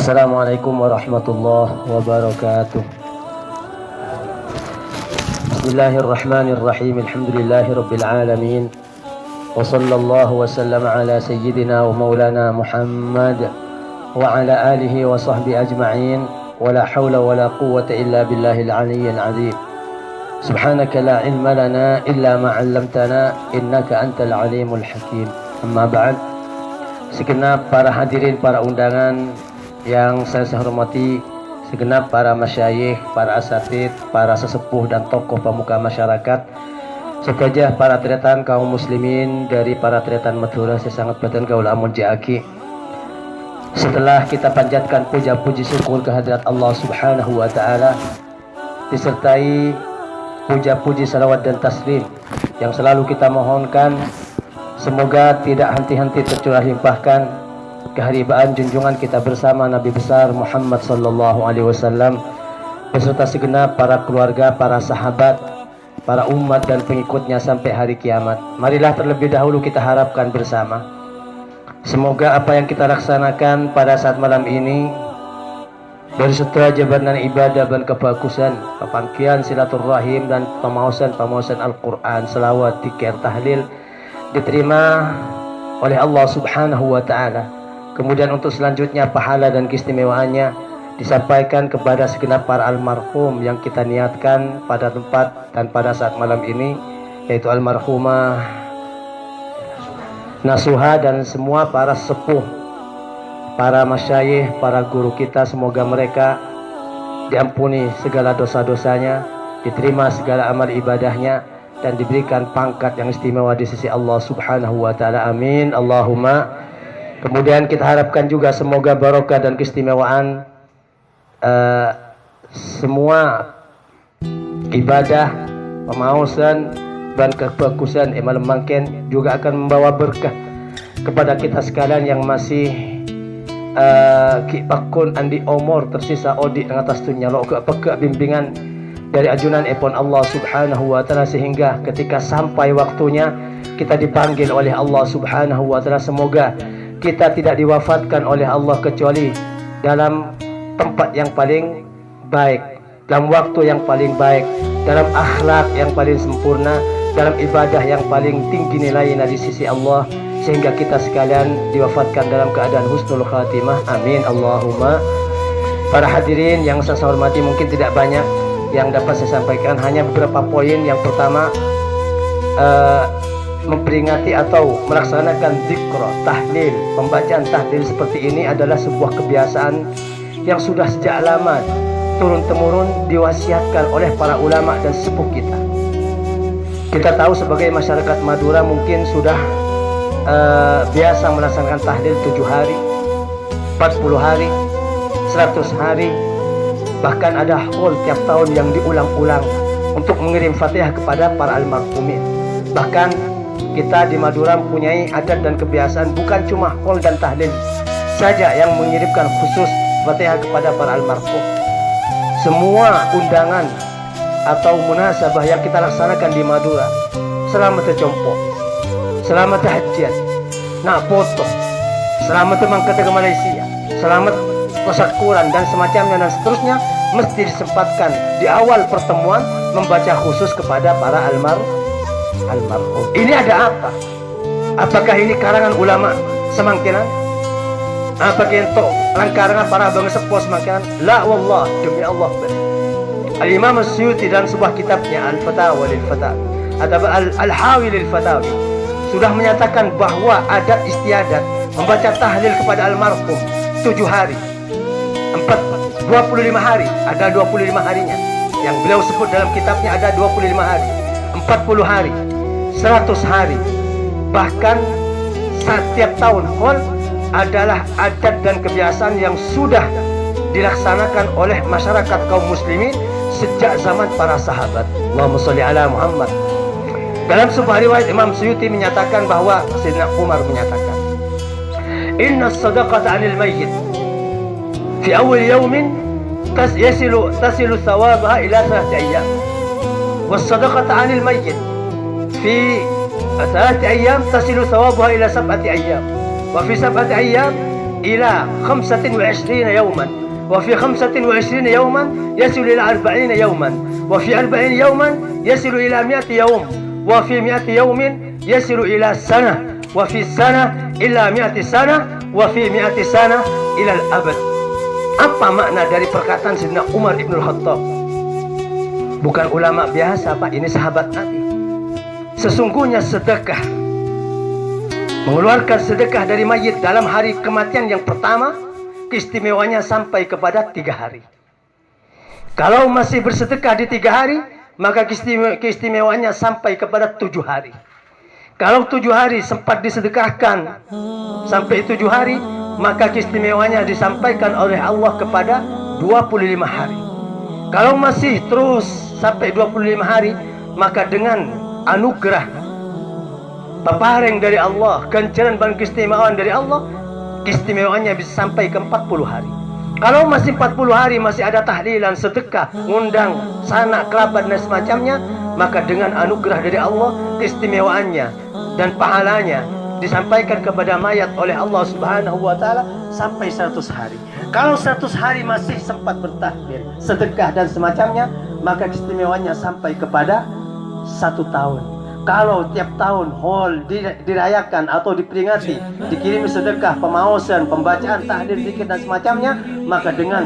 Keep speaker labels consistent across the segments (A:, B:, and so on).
A: Assalamualaikum warahmatullahi wabarakatuh. Bismillahirrahmanirrahim. Alhamdulillahirabbil alamin. Wa sallallahu wa sallama ala sayyidina wa maulana Muhammad wa ala alihi wa sahbihi ajma'in. Wa la hawla wa la quwwata illa billahil aliyyil azim. Subhanaka la ilma lana illa ma 'allamtana innaka antal alimul hakim. Amma ba'd. Segenap para hadirin, para undangan yang saya hormati, segenap para masyayikh, para asatid, para sesepuh dan tokoh pemuka masyarakat, sekalian para tretan kaum muslimin dari para tretan Madura, saya sangat badan gaul amun jaki. Setelah kita panjatkan puja-puji syukur kehadirat Allah Subhanahu wa taala, disertai puja-puji salawat dan taslim yang selalu kita mohonkan, semoga tidak henti-henti tercurah limpahkan keharibaan junjungan kita bersama Nabi besar Muhammad sallallahu alaihi wasallam beserta segenap para keluarga, para sahabat, para umat dan pengikutnya sampai hari kiamat. Marilah terlebih dahulu kita harapkan bersama, semoga apa yang kita laksanakan pada saat malam ini dari setelah jabanan ibadah dan kebagusan, pepangkian silaturahim dan pemausan Al-Quran, selawat, zikir, tahlil diterima oleh Allah Subhanahu wa taala. Kemudian untuk selanjutnya pahala dan keistimewaannya disampaikan kepada segenap para almarhum yang kita niatkan pada tempat dan pada saat malam ini, yaitu almarhumah Nasuha dan semua para sepuh, para masyayikh, para guru kita. Semoga mereka diampuni segala dosa-dosanya, diterima segala amal ibadahnya, dan diberikan pangkat yang istimewa di sisi Allah Subhanahu wa taala. Amin Allahumma. Kemudian kita harapkan juga semoga barokah dan keistimewaan semua ibadah, pemausan dan kebagusan malam mangken juga akan membawa berkah kepada kita sekalian yang masih pakun andi umur tersisa odi atas dunia lo ke bimbingan dari ajunan epon Allah Subhanahu wa taala, sehingga ketika sampai waktunya kita dipanggil oleh Allah Subhanahu wa taala, semoga kita tidak diwafatkan oleh Allah kecuali dalam tempat yang paling baik, dalam waktu yang paling baik, dalam akhlak yang paling sempurna, dalam ibadah yang paling tinggi nilainya di sisi Allah, sehingga kita sekalian diwafatkan dalam keadaan husnul khatimah. Amin Allahumma. Para hadirin yang saya hormati, mungkin tidak banyak yang dapat saya sampaikan, hanya beberapa poin. Yang pertama, memperingati atau melaksanakan zikr, tahlil, pembacaan tahlil seperti ini adalah sebuah kebiasaan yang sudah sejak lama turun-temurun diwasiatkan oleh para ulama dan sepuh kita. Kita tahu sebagai masyarakat Madura mungkin sudah biasa melaksanakan tahlil 7 hari, 40 hari, 100 hari, bahkan ada haul tiap tahun yang diulang-ulang untuk mengirim Fatihah kepada para almarhumin. Bahkan kita di Madura mempunyai adat dan kebiasaan bukan cuma haul dan tahlil saja yang mengirimkan khusus Fatihah kepada para almarhum. Semua undangan atau munasabah yang kita laksanakan di Madura, selama terjompo, selama tahajjud, nak foto, selama mangkat ke Malaysia, selamat tasyakuran dan semacamnya dan seterusnya, mesti disempatkan di awal pertemuan membaca khusus kepada para almarhum. Ini ada apa? Apakah ini karangan ulama semangkinan? Apakah itu karangan para bangsa sepuh semangkinan? La wallah, demi Allah. Al-Imam As-Suyuti dalam sebuah kitabnya Al-Fatawa lil Fatawi atau Al-Hawi lil Fatawi sudah menyatakan bahwa adat istiadat membaca tahlil kepada almarhum 7 hari, 25 hari, ada 25 harinya. Yang beliau sebut dalam kitabnya ada 25 hari, 40 hari, 100 hari, bahkan setiap tahun haul adalah adat dan kebiasaan yang sudah dilaksanakan oleh masyarakat kaum muslimin sejak zaman para sahabat. Allahumma sholli ala Muhammad. Dalam sebuah riwayat Imam Suyuti menyatakan bahwa Sayyidina Umar menyatakan, inna sadaqata 'anil mayyit fi awal yawmin tasilu thawabaha ila 3 ayyam was sadaqata 'anil mayyit في 3 أيام تصل ثوابها إلى 7 أيام وفي 7 أيام إلى 25 يوما، وفي 25 يوما يصل إلى 40 يوما، وفي 40 يوما يصل إلى 100 يوم، وفي 100 يوم يصل إلى سنة، وفي سنة إلى 100 سنة، وفي 100 سنة إلى الأبد. Apa makna dari perkataan Sayyidina Umar Ibn Khattab? Bukan ulama biasa, Pak, ini sahabat Nabi. Sesungguhnya sedekah, mengeluarkan sedekah dari mayit dalam hari kematian yang pertama, keistimewanya sampai kepada 3 hari. Kalau masih bersedekah di 3 hari, maka keistimewanya sampai kepada 7 hari. Kalau 7 hari sempat disedekahkan sampai 7 hari, maka keistimewanya disampaikan oleh Allah kepada 25 hari. Kalau masih terus sampai 25 hari, maka dengan anugerah pepareng dari Allah, kencanan dan keistimewaan dari Allah, keistimewaannya bisa sampai ke 40 hari. Kalau masih 40 hari masih ada tahlilan, sedekah, ngundang sanak kerabat dan semacamnya, maka dengan anugerah dari Allah, keistimewaannya dan pahalanya disampaikan kepada mayat oleh Allah Subhanahu wa Ta'ala sampai 100 hari. Kalau 100 hari masih sempat bertakbir, sedekah dan semacamnya, maka keistimewaannya sampai kepada 1 tahun. Kalau tiap tahun dirayakan atau diperingati, dikirimi sedekah, pemausan, pembacaan tahlil, zikir dan semacamnya, maka dengan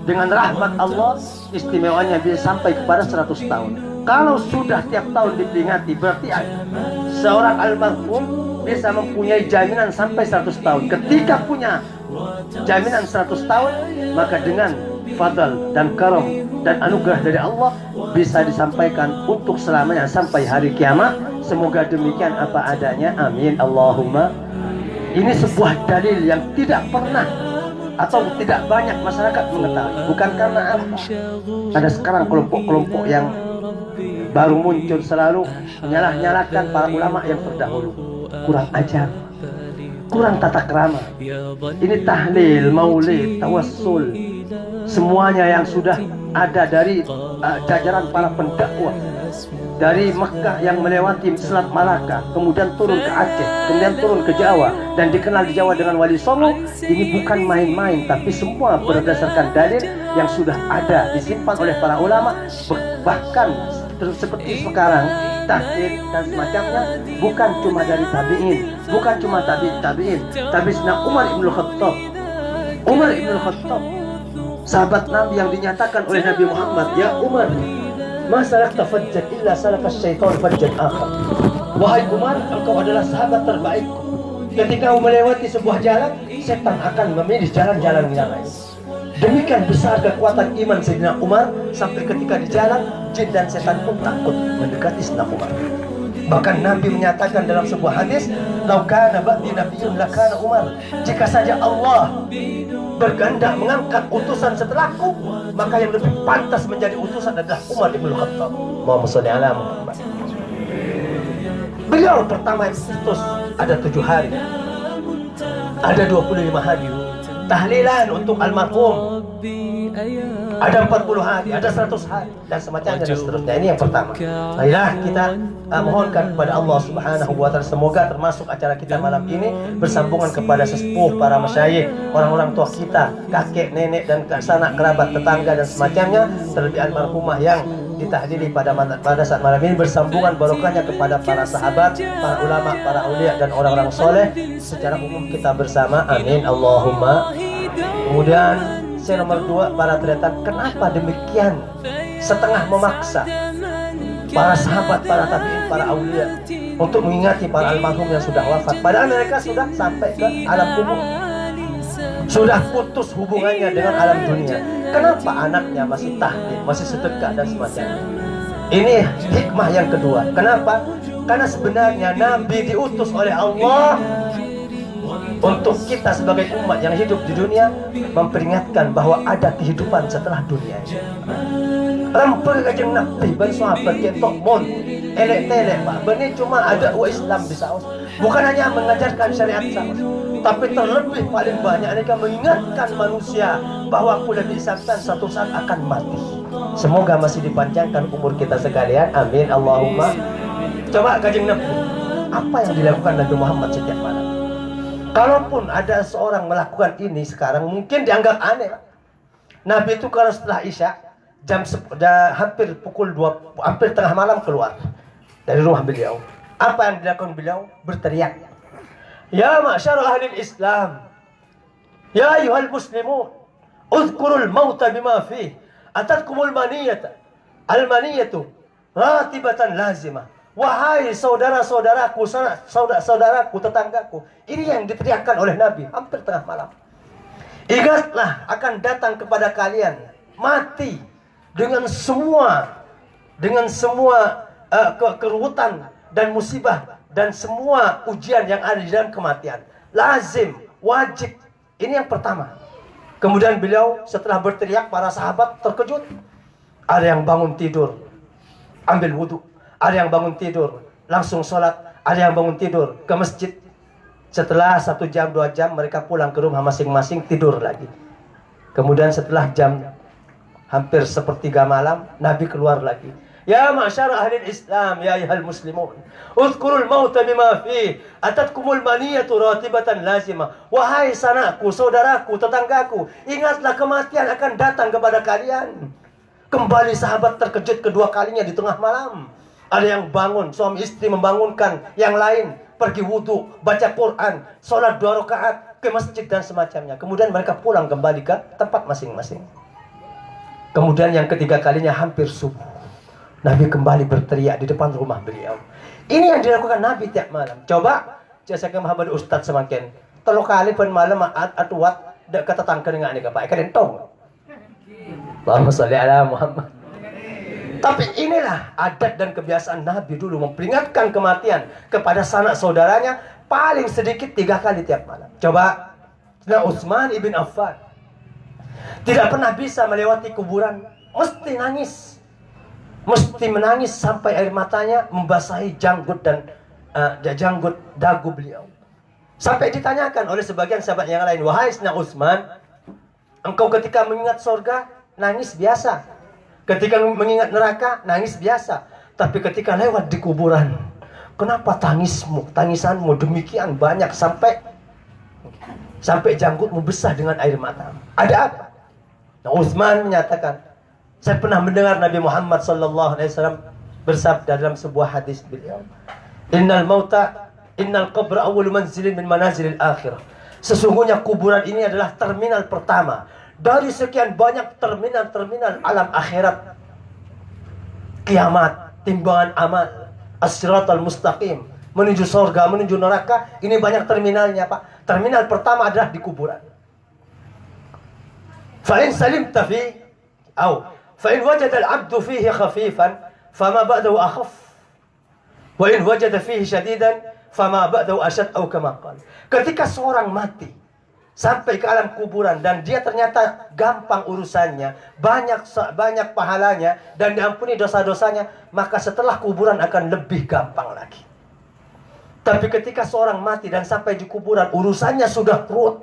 A: rahmat Allah, istimewanya bisa sampai kepada 100 tahun. Kalau sudah tiap tahun diperingati, berarti seorang almarhum bisa mempunyai jaminan sampai 100 tahun. Ketika punya jaminan 100 tahun, maka dengan fadl dan karam dan anugerah dari Allah bisa disampaikan untuk selamanya sampai hari kiamat. Semoga demikian apa adanya, amin Allahumma. Ini sebuah dalil yang tidak pernah atau tidak banyak masyarakat mengetahui. Bukan karena apa, ada sekarang kelompok-kelompok yang baru muncul selalu menyalah-nyalahkan para ulama yang terdahulu. Kurang ajar, kurang tata krama. Ini tahlil, maulid, tawassul, semuanya yang sudah ada dari jajaran para pendakwah dari Mekah yang melewati Selat Malaka, kemudian turun ke Aceh, kemudian turun ke Jawa, dan dikenal di Jawa dengan Wali Songo. Ini bukan main-main, tapi semua berdasarkan dalil yang sudah ada disimpan oleh para ulama. Bahkan seperti sekarang tahlil dan semacamnya bukan cuma dari tabi'in, bukan cuma tabi'in, tapi Sayyidina Umar Ibn Khattab. Umar Ibn Khattab, sahabat Nabi yang dinyatakan oleh Nabi Muhammad, ya Umar, ma salakta fajjan illa salaka syaitan fajjan akhar. Wahai Umar, engkau adalah sahabat terbaikku. Ketika kau melewati sebuah jalan, setan akan memilih jalan-jalan yang lain. Demikian besar kekuatan iman Sayyidina Umar, sampai ketika di jalan, jin dan setan pun takut mendekati Sayyidina Umar. Bahkan Nabi menyatakan dalam sebuah hadis, "Lau kana ba'di nabiyyun lakana Umar." Jika saja Allah berkehendak mengangkat utusan setelahku, maka yang lebih pantas menjadi utusan adalah Umar Ibn Khattab. Allahumma shalli ala Muhammad. Beliau pertama diutus ada 7 hari, ada 25 hari tahlilan untuk almarhum, ada 40 hari, ada 100 hari, dan semacamnya dan seterusnya. Ini yang pertama. Baiklah, kita mohonkan kepada Allah Subhanahu wa Ta'ala, semoga termasuk acara kita malam ini bersambungan kepada sesepuh, para masyayikh, orang-orang tua kita, kakek, nenek, dan sanak kerabat, tetangga, dan semacamnya, terlebih almarhumah yang ditahdili pada saat malam ini, bersambungan barokahnya kepada para sahabat, para ulama, para aulia, dan orang-orang soleh secara umum kita bersama, amin Allahumma. Kemudian saya nomor 2, para tretan, kenapa demikian setengah memaksa para sahabat, para tabi'in, para aulia untuk mengingati para almarhum yang sudah wafat, padahal mereka sudah sampai ke alam kubur, sudah putus hubungannya dengan alam dunia. Kenapa anaknya masih tahlil, masih sedekah dan semacamnya? Ini hikmah yang kedua. Kenapa? Karena sebenarnya Nabi diutus oleh Allah untuk kita sebagai umat yang hidup di dunia memperingatkan bahwa ada kehidupan setelah dunia ini. Rampur kajeng Nabi ban sahabat ketok mon elek-telek Pak. Benih cuma ada Islam di saus. Bukan hanya mengajarkan syariat saus, tapi terlebih paling banyak mereka mengingatkan manusia bahwa aku Nabi Sabtan satu saat akan mati. Semoga masih dipanjangkan umur kita sekalian, amin Allahumma. Coba kajeng Nabi, apa yang dilakukan Nabi Muhammad setiap malam?
B: Kalaupun ada seorang melakukan ini sekarang mungkin dianggap aneh. Nabi itu kalau setelah Isya hampir pukul 2, hampir tengah malam keluar dari rumah beliau. Apa yang dilakukan beliau? Berteriak, ya ma'syar ahli Islam, ya ayuhal muslimun, uzkurul mauta bima fih, atatkumul maniyata, al-maniyatu ratibatan lazimah. Wahai saudara-saudaraku, saudaraku, tetanggaku. Ini yang diteriakkan oleh Nabi hampir tengah malam. Ingatlah akan datang kepada kalian mati dengan semua keruwetan dan musibah dan semua ujian yang ada di dalam kematian. Lazim, wajib. Ini yang pertama. Kemudian beliau setelah berteriak, para sahabat terkejut. Ada yang bangun tidur, ambil wudhu. Ada yang bangun tidur, langsung sholat. Ada yang bangun tidur, ke masjid. Setelah 1 jam, 2 jam, mereka pulang ke rumah masing-masing, tidur lagi. Kemudian setelah jam hampir sepertiga malam, Nabi keluar lagi. Ya ma'syar ahli Islam, ya ayuhal muslimun, uzkurul mauta bima fih, atatkumul maniyatu ratibatan lazimah. Wahai sanakku, saudaraku, tetanggaku, ingatlah kematian akan datang kepada kalian. Kembali sahabat terkejut kedua kalinya di tengah malam. Ada yang bangun, suami istri membangunkan yang lain, pergi wudhu, baca Quran, sholat 2 rakaat, ke masjid dan semacamnya. Kemudian mereka pulang kembali ke tempat masing-masing. Kemudian yang ketiga kalinya hampir subuh, Nabi kembali berteriak di depan rumah beliau. Ini yang dilakukan Nabi tiap malam. Coba, saya ke Muhammad Ustaz semakin. Telo kali pen malam atuat dek kata tangke dengan ini kapai kalian tong. Allahumma sholli ala Muhammad. Tapi inilah adat dan kebiasaan Nabi dulu, memperingatkan kematian kepada sanak saudaranya paling sedikit 3 kali tiap malam. Coba, nah Utsman ibn Affan tidak pernah bisa melewati kuburan, mesti nangis, mesti menangis sampai air matanya membasahi janggut dan janggut dagu beliau. Sampai ditanyakan oleh sebagian sahabat yang lain, wahai Sayyidina Utsman, engkau ketika mengingat surga nangis biasa, ketika mengingat neraka, nangis biasa. Tapi ketika lewat di kuburan, kenapa tangisanmu demikian banyak sampai janggutmu besar dengan air mata? Ada apa? Nah, Utsman menyatakan, saya pernah mendengar Nabi Muhammad SAW bersabda dalam sebuah hadis beliau, innal qabra awwalu manzilin min manazilil akhirah. Sesungguhnya kuburan ini adalah terminal pertama dari sekian banyak terminal-terminal alam akhirat. Kiamat, timbangan amal, as-siratal mustaqim, menuju surga, menuju neraka, ini banyak terminalnya, Pak. Terminal pertama adalah di kuburan. Fa'in salimta fi, fa'in wajada al-abdu fihi khafifan, fama ba'dahu akhaf. Wa'in wajada fihi syadidan, fama ba'dahu asyad, atau kama qala. Ketika seorang mati sampai ke alam kuburan dan dia ternyata gampang urusannya, banyak pahalanya dan diampuni dosa-dosanya, maka setelah kuburan akan lebih gampang lagi. Tapi ketika seorang mati dan sampai di kuburan, urusannya sudah ruwet,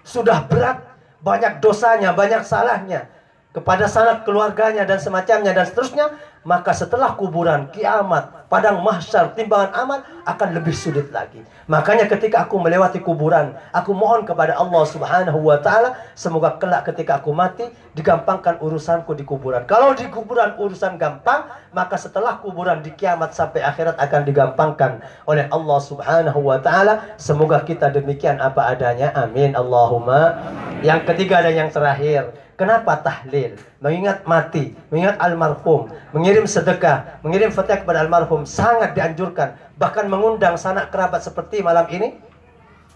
B: sudah berat, banyak dosanya, banyak salahnya kepada sanak keluarganya dan semacamnya dan seterusnya, maka setelah kuburan, kiamat, padang mahsyar, timbangan amal akan lebih sulit lagi. Makanya ketika aku melewati kuburan, aku mohon kepada Allah Subhanahu wa ta'ala, semoga kelak ketika aku mati digampangkan urusanku di kuburan. Kalau di kuburan urusan gampang, maka setelah kuburan di kiamat sampai akhirat akan digampangkan oleh Allah Subhanahu wa ta'ala. Semoga kita demikian apa adanya, amin Allahumma. Yang ketiga dan yang terakhir, kenapa tahlil? Mengingat mati, mengingat almarhum, mengirim sedekah, mengirim fatihah kepada almarhum sangat dianjurkan. Bahkan mengundang sanak kerabat seperti malam ini,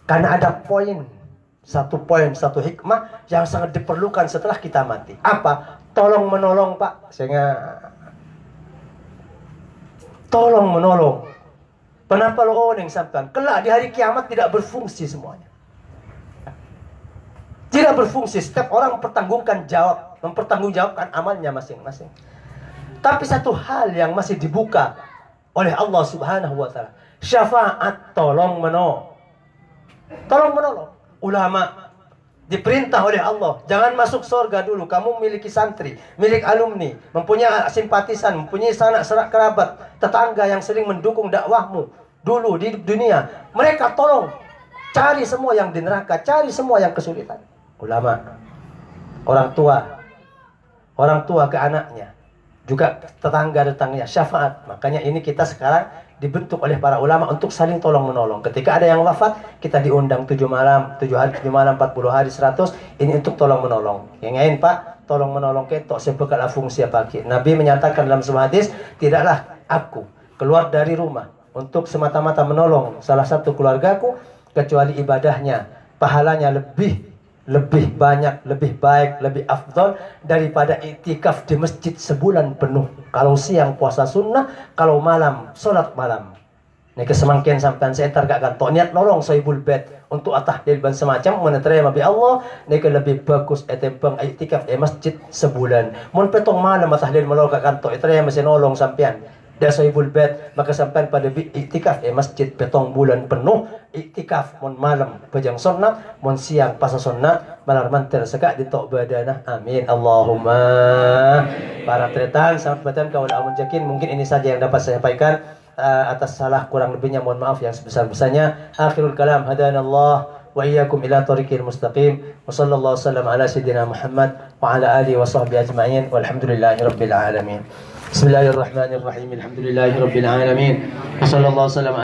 B: karena ada satu hikmah yang sangat diperlukan setelah kita mati. Apa? Tolong menolong, Pak. Sehingga tolong menolong. Kenapa lo yang sampai? Kelak di hari kiamat tidak berfungsi semuanya. Tidak berfungsi. Setiap orang mempertanggungjawabkan amalnya masing-masing. Tapi satu hal yang masih dibuka oleh Allah Subhanahu wa ta'ala, syafaat, tolong menolong. Tolong menolong. Ulama diperintah oleh Allah, jangan masuk surga dulu. Kamu memiliki santri, milik alumni, mempunyai simpatisan, mempunyai sanak kerabat, tetangga yang sering mendukung dakwahmu dulu di dunia. Mereka tolong Cari semua yang di neraka, cari semua yang kesulitan. Ulama, orang tua ke anaknya, juga tetangga-tetangganya, syafaat. Makanya ini kita sekarang dibentuk oleh para ulama untuk saling tolong menolong. Ketika ada yang wafat, kita diundang 7 malam, 7 hari, 7 malam, 40 hari, 100. Ini untuk tolong menolong. Yang lain Pak, tolong menolong ketok sebekal fungsi apa. Nabi menyatakan dalam sebuah hadis, tidaklah aku keluar dari rumah untuk semata-mata menolong salah satu keluargaku, kecuali ibadahnya, pahalanya lebih banyak, lebih baik, lebih afdol daripada iktikaf di masjid sebulan penuh. Kalau siang puasa sunnah, kalau malam sholat malam. Nika semangkin sampean saya targakan tok niat nolong sahibul bait untuk tahlil ban semacam menerima bi Allah, nika lebih bagus etempeng iktikaf di masjid sebulan. Mun petong malam tahlil menolong tok terima masih nolong sampean. Dan sahibul bait maka sampai pada iktikaf masjid petong bulan penuh iktikaf mon malam pejang sunnah mon siang pasal sunnah malar mantel sekak di tok badana amin Allahumma. Para tretan sangat batan kawal amun yakin mungkin ini saja yang dapat saya sampaikan. Atas salah kurang lebihnya mohon maaf yang sebesar-besarnya. Akhirul kalam hadanallah wa iyyakum ila tariqil mustaqim wa sallallahu wasallam ala sayyidina Muhammad wa ala alihi wa sahbihi ajma'in walhamdulillahi rabbil alamin. Bismillahirrahmanirrahim. Alhamdulillahirabbil alamin. Wassallallahu wasallam